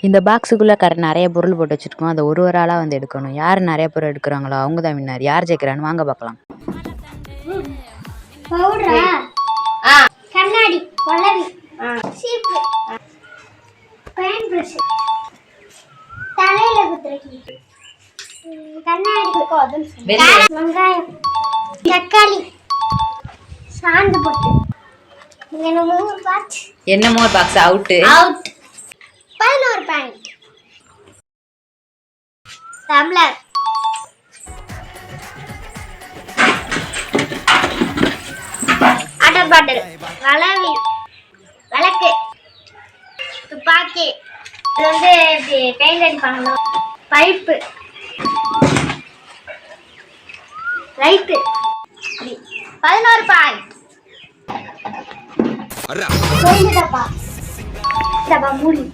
இந்த பாக்ஸுக்குள்ள நிறைய பொருள் போட்டு வச்சிருக்கோம். அதை ஒரு ஒரு ஆளா வந்து எடுக்கணும். யார் நிறைய பொருள் எடுக்கிறாங்களோ அவங்க தான் வின்னர். யார் ஜெயிக்கிறான்னு வாங்க பார்க்கலாம். கண்ணாடி, வளைவி, சீப்பு, பெயிண்ட் பிரஷ், தலையில குத்துறதுக்கு கண்ணாடி, வெங்காயம், தக்காளி, சாந்து போட்டு என்னமோ box out 11 point. Tumbler, water bottle, வளைவி, விளக்கு, துப்பாக்கி, இது வந்து பெயிண்ட் அடிப்பாங்க, பைப்பு, லைட்டு. 11 பாயிண்ட். டப்பா, டப்பா மூடி,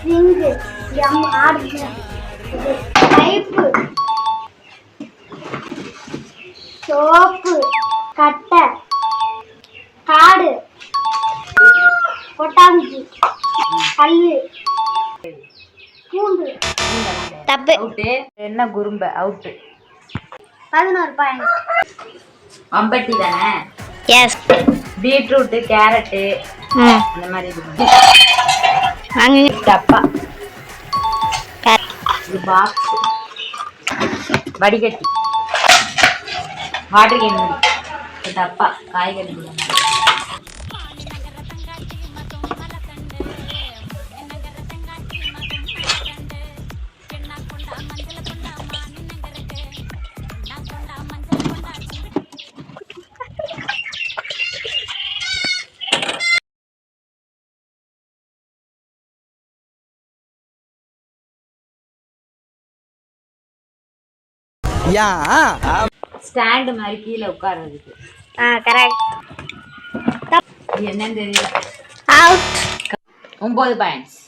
ரிங்கு, ஆடு, பைப்பு, சோப்பு, கட்டை, காடு, கொட்டாங்குச்சி, கல்லு, பூண்டு. தப்பு. என்ன குறும்ப அவுட். 11 பாயிண்ட். அம்பட்டி தானே? எஸ். பீட்ரூட், கேரட் அந்த மாதிரி டப்பா, பாக்ஸ், வடிகட்டி, வாட்டர் கேன், டப்பா, காய்கறி. ஸ்டாண்ட் மாதிரி கீழே உட்கார்றதுக்கு. கரெக்ட். என்னன்னு தெரியல. அவுட். 9 பாயிண்ட்ஸ்.